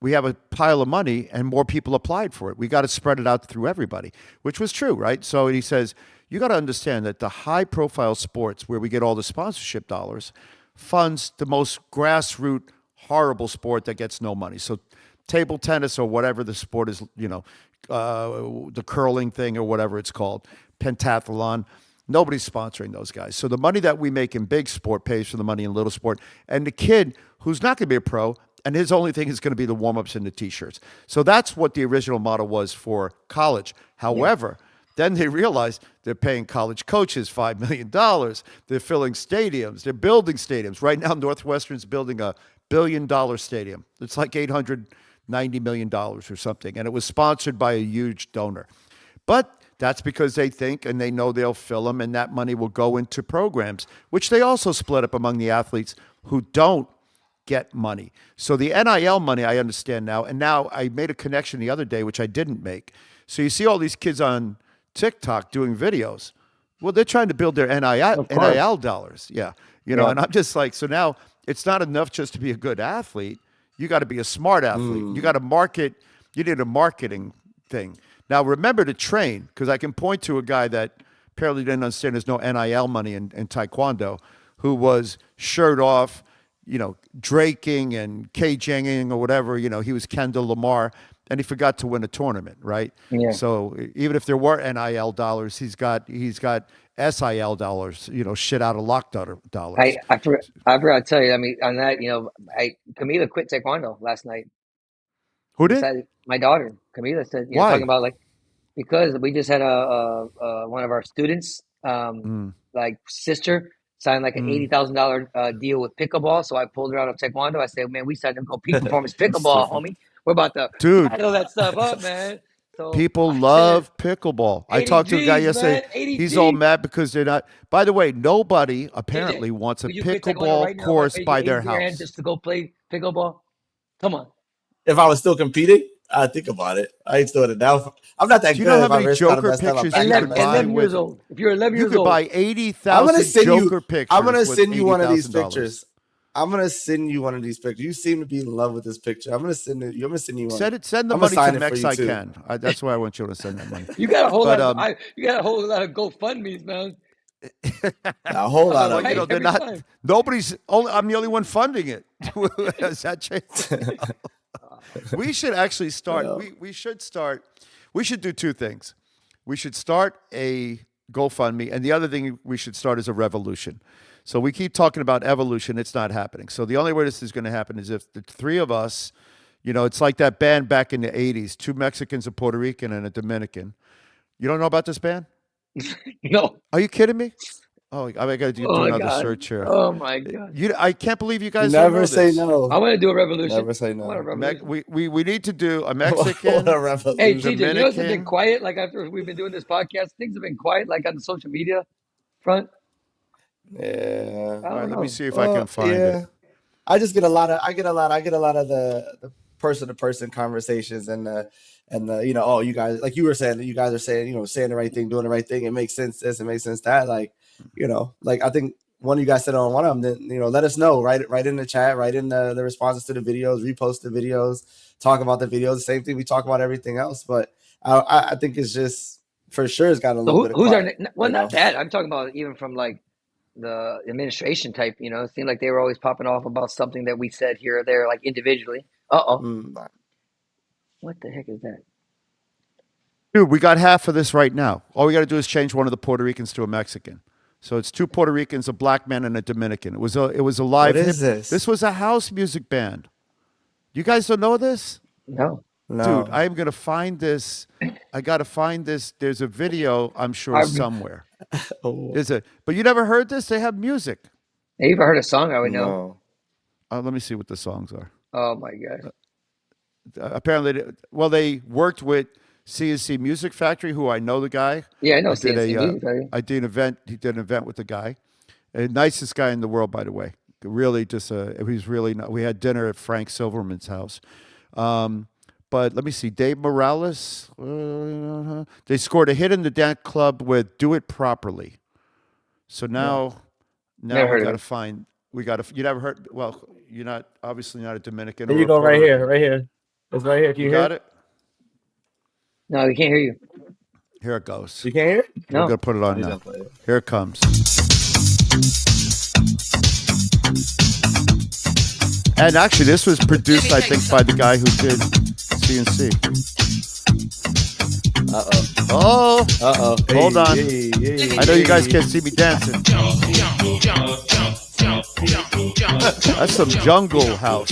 we have a pile of money and more people applied for it. We got to spread it out through everybody, which was true, right? So he says, you got to understand that the high profile sports where we get all the sponsorship dollars funds the most grassroots, horrible sport that gets no money. So table tennis or whatever the sport is, the curling thing or whatever it's called, pentathlon, nobody's sponsoring those guys. So the money that we make in big sport pays for the money in little sport. And the kid who's not going to be a pro, and his only thing is going to be the warm-ups and the T-shirts. So that's what the original model was for college. However, then they realized they're paying college coaches $5 million. They're filling stadiums. They're building stadiums. Right now, Northwestern's building a $1 billion stadium. It's like $800 $90 million or something. And it was sponsored by a huge donor. But that's because they think and they know they'll fill them, and that money will go into programs, which they also split up among the athletes who don't get money. So the NIL money, I understand now. And now I made a connection the other day, which I didn't make. So you see all these kids on TikTok doing videos. Well, they're trying to build their NIL dollars. Yeah. And I'm just like, so now it's not enough just to be a good athlete. You got to be a smart athlete. You got to market. You need a marketing thing. Now, remember to train, because I can point to a guy that apparently didn't understand there's no NIL money in Taekwondo, who was shirt off, draking and caging or whatever. He was Kendall Lamar, and he forgot to win a tournament, right? Yeah. So even if there were NIL dollars, he's got SIL dollars, shit out of locked dollars. I forgot to tell you. I mean, on that, Camila quit Taekwondo last night. Who did? My daughter, Camila, said, Why? Talking about because we just had one of our students, sister, signed an $80,000 deal with pickleball. So I pulled her out of Taekwondo. I said, man, we started to go peak performance pickleball, homie. We're about to paddle that stuff up, man. So people love pickleball. I talked to a guy yesterday. He's all mad because they're not. By the way, nobody apparently wants a pickleball course by their house. Just to go play pickleball? Come on. If I was still competing, I'd think about it. I ain't doing it now. I'm not that good. Do you know how many Joker pictures you could buy? 11 years old. If you're 11 years old. You could buy 80,000 Joker pictures. I'm going to send you one of these pictures. I'm going to send you one of these pictures. You seem to be in love with this picture. I'm going to send you one. Send the money to Mexican. That's why I want you to send that money. You got a whole lot of GoFundMe's, man. A whole lot of they're not. Nobody's. I'm the only one funding it. Has that changed? We should actually start. We should do two things. We should start a GoFundMe, and the other thing we should start is a revolution. So we keep talking about evolution. It's not happening. So the only way this is going to happen is if the three of us, it's like that band back in the 80s, 2 Mexicans, a Puerto Rican, and a Dominican. You don't know about this band? No. Are you kidding me? Oh, I got to do another search here. Oh my God! I can't believe you guys never say no. I want to do a revolution. Never say no. We need to do a Mexican. a revolution. Hey, TJ, you know what's been quiet? After we've been doing this podcast, things have been quiet. On the social media front. Yeah. All right, let me see if I can find it. I just get a lot of. I get a lot of the person-to-person conversations and you guys, like you were saying, you guys are saying, saying the right thing, doing the right thing. It makes sense this, it makes sense that. I think one of you guys said on one of them, let us know, right in the chat, write in the responses to the videos, repost the videos, talk about the videos. The same thing we talk about everything else, but I think it's just for sure it's got a little bit of quiet, not that. I'm talking about even from the administration type. It seemed like they were always popping off about something that we said here or there, individually. What the heck is that? Dude, we got half of this right now. All we got to do is change one of the Puerto Ricans to a Mexican. So it's 2 Puerto Ricans, a black man, and a Dominican. It was a live. What is this? This was a house music band. You guys don't know this? No. Dude, I'm gonna find this. I gotta find this. There's a video, I'm sure, somewhere. But you never heard this? They have music. Have you ever heard a song? I would know. Let me see what the songs are. Oh my God. Apparently, they worked with CNC Music Factory, who I know the guy. Yeah, I know CNC Music Factory. I did an event. He did an event with the guy. Nicest guy in the world, by the way. Really, he's really. We had dinner at Frank Silverman's house. But let me see. Dave Morales. They scored a hit in the dance club with "Do It Properly." So now we got to find. We got to. You never heard? Well, you're obviously not a Dominican. There you go, right here. It's right here. Can you got it? No, we can't hear you. Here it goes. You can't hear it? No. I'm gonna put it on now. Here it comes. And actually, this was produced, I think, by the guy who did CNC. Hold on. I know you guys can't see me dancing. That's some jungle house.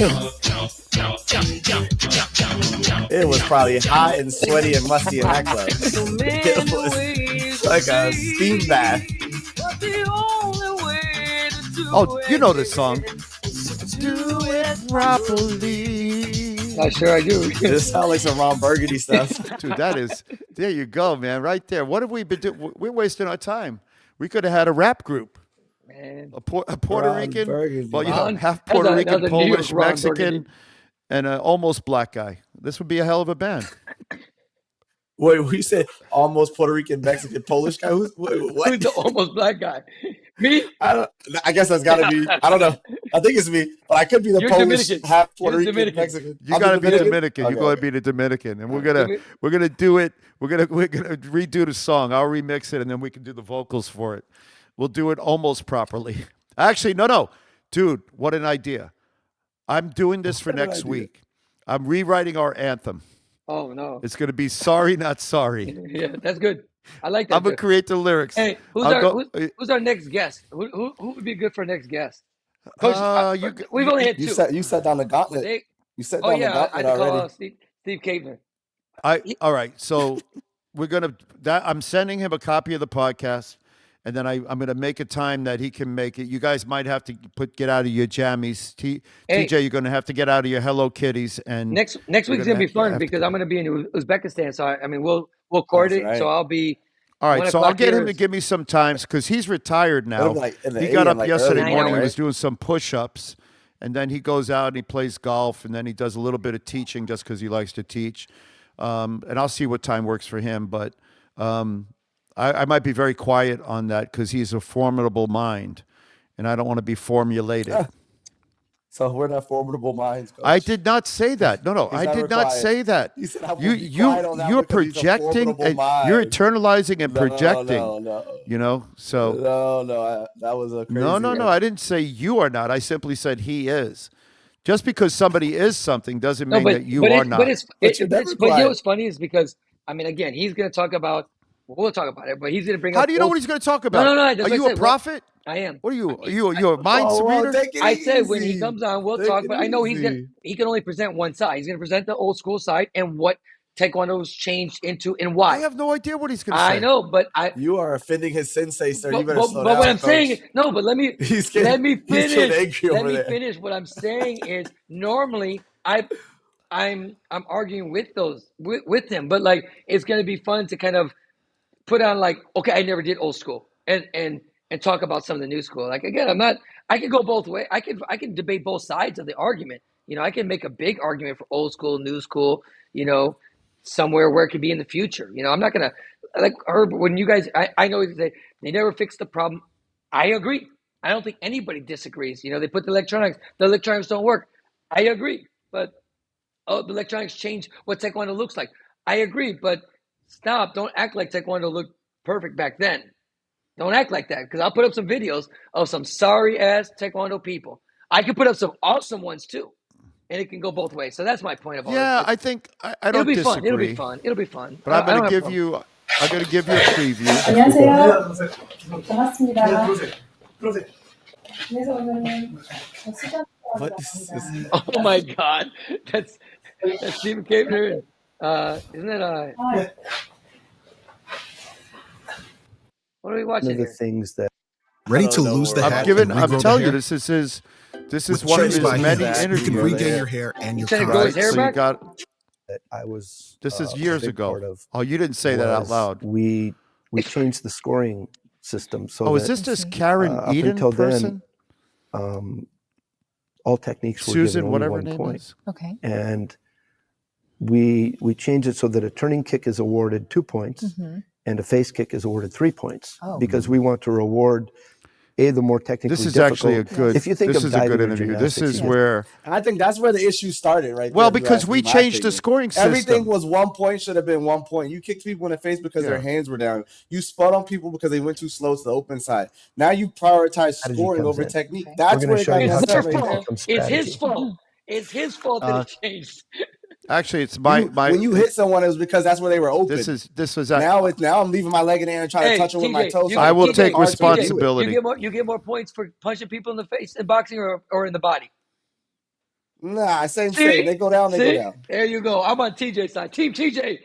It was probably hot and sweaty and musty in that club. It was like a steam bath. Oh, you know this song. Do it properly. Not sure I do. This sounds like some Ron Burgundy stuff. Dude, there you go, man, right there. What have we been doing? We're wasting our time. We could have had a rap group. Man. A Puerto Rican, Burgundy. well, half Puerto Rican, Polish, Mexican, and an almost black guy. This would be a hell of a band. Wait, we said almost Puerto Rican, Mexican, Polish guy. Who's the almost black guy? Me? I guess that's got to be. I don't know. I think it's me, but I could be the You're Polish, Dominican. half Puerto You're Rican, Dominican. Mexican. You got to be Dominican. Okay. You go and be the Dominican, and we're gonna do it. We're gonna redo the song. I'll remix it, and then we can do the vocals for it. We'll do it almost properly. Actually, no, dude, what an idea! I'm doing this for next week. I'm rewriting our anthem. Oh no! It's going to be "Sorry, Not Sorry." Yeah, that's good. I like that. I'm going to create the lyrics. Hey, who's our next guest? Who would be good for next guest? Coach, we've only had two. You set down the gauntlet. You set down the gauntlet already. Steve Caveman. All right. So I'm sending him a copy of the podcast, and then I'm going to make a time that he can make it. You guys might have to get out of your jammies. TJ, you're going to have to get out of your Hello Kitties. And next week's going to be fun because I'm going to be in Uzbekistan. So we'll coordinate. Right. So I'll be. All right, so I'll get him to give me some times because he's retired now. He got up yesterday morning. He was doing some push-ups, and then he goes out and he plays golf, and then he does a little bit of teaching just because he likes to teach. And I'll see what time works for him, but I might be very quiet on that because he's a formidable mind, and I don't want to be formulated. So we're not formidable minds, Coach. I did not say that. No, I did not say that. You said you're projecting and you're internalizing and projecting. No. You know, so no, that was a crazy. No. I didn't say you are not. I simply said he is. Just because somebody is something doesn't mean that you are not. But you know what's funny is because again, he's going to talk about. We'll talk about it, but he's going to bring up. How do you know what he's going to talk about? No. Are you a prophet? I am. What are you? Are you a mind reader? I said when he comes on, we'll talk. But I know he can only present one side. He's going to present the old school side and what Taekwondo's changed into and why. I have no idea what he's going to say. I know, but you are offending his sensei, sir. You better slow down. But what I'm saying is, but let me finish. Let me there. finish. What I'm saying is, normally I'm arguing with him, but like it's going to be fun to kind of put on like, okay, I never did old school and talk about some of the new school. Like again, I can go both ways. I can debate both sides of the argument. I can make a big argument for old school, new school, somewhere where it could be in the future. I'm not going to, like Herb, when you guys, I know they never fixed the problem. I agree. I don't think anybody disagrees. They put the electronics don't work. I agree. But, the electronics change what Taekwondo looks like. I agree. But stop. Don't act like Taekwondo looked perfect back then. Don't act like that because I'll put up some videos of some sorry-ass Taekwondo people. I can put up some awesome ones too, and it can go both ways. So that's my point of all. Yeah, I think I don't disagree. It'll be fun. It'll be fun. But I'm going to give you a preview. 안녕하세요. 반갑습니다. 그래서 오늘은 Oh my God, that's Stephen Cavener. Isn't that What are we watching? One of the things that ready to lose the hat. I'm telling you, this is one of his many interviews. You can regain your hair and your color. that I was. This is years ago. Oh, you didn't say that out loud. We changed the scoring system so. Is this Karen Eden until person? Then, all techniques were Susan, given whatever only 1 point. Is. Okay. And we changed it so that a turning kick is awarded 2 points. Mm-hmm. And a face kick is awarded 3 points because we want to reward the more technically difficult. This is difficult. actually a good. If you think this of is a good interview. This is where. And I think that's where the issue started, right? Well, because we changed the scoring system. Everything was 1 point, should have been 1 point. You kicked people in the face because their hands were down. You spun on people because they went too slow to the open side. Now you prioritize scoring over technique. Okay. That's where it got messed up. It's his fault. It's his fault that it changed. Actually, it's my. When you hit someone, it was because that's where they were open. This was. Now I'm leaving my leg in the air and trying to touch them with my toes. I will take responsibility. You get more points for punching people in the face in boxing or in the body. Nah, same. They go down. They go down. There you go. I'm on TJ's side. Team TJ.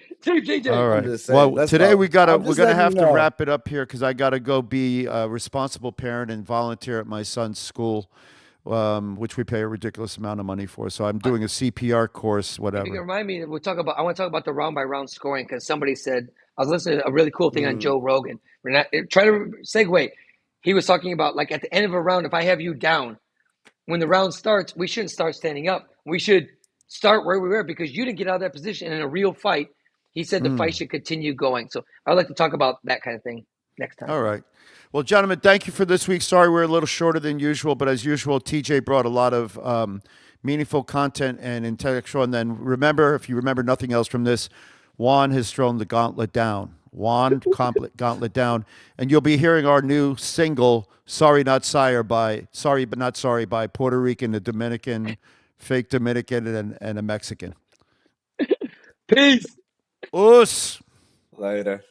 All right. Well, today we're gonna have to wrap it up here because I gotta go be a responsible parent and volunteer at my son's school. which we pay a ridiculous amount of money for. So I'm doing a CPR course, whatever. You can remind me. I want to talk about the round by round scoring, because somebody said, I was listening to a really cool thing on Joe Rogan. Try to segue. He was talking about, like, at the end of a round, if I have you down, when the round starts, we shouldn't start standing up. We should start where we were, because you didn't get out of that position in a real fight. He said the fight should continue going. So I'd like to talk about that kind of thing next time. All right. Well, gentlemen, thank you for this week. Sorry we're a little shorter than usual, but as usual, TJ brought a lot of meaningful content and intellectual. And then remember, if you remember nothing else from this, Juan has thrown the gauntlet down. Gauntlet down. And you'll be hearing our new single, Sorry But Not Sorry, by Puerto Rican, a Dominican, fake Dominican, and a Mexican. Peace. Us. Later.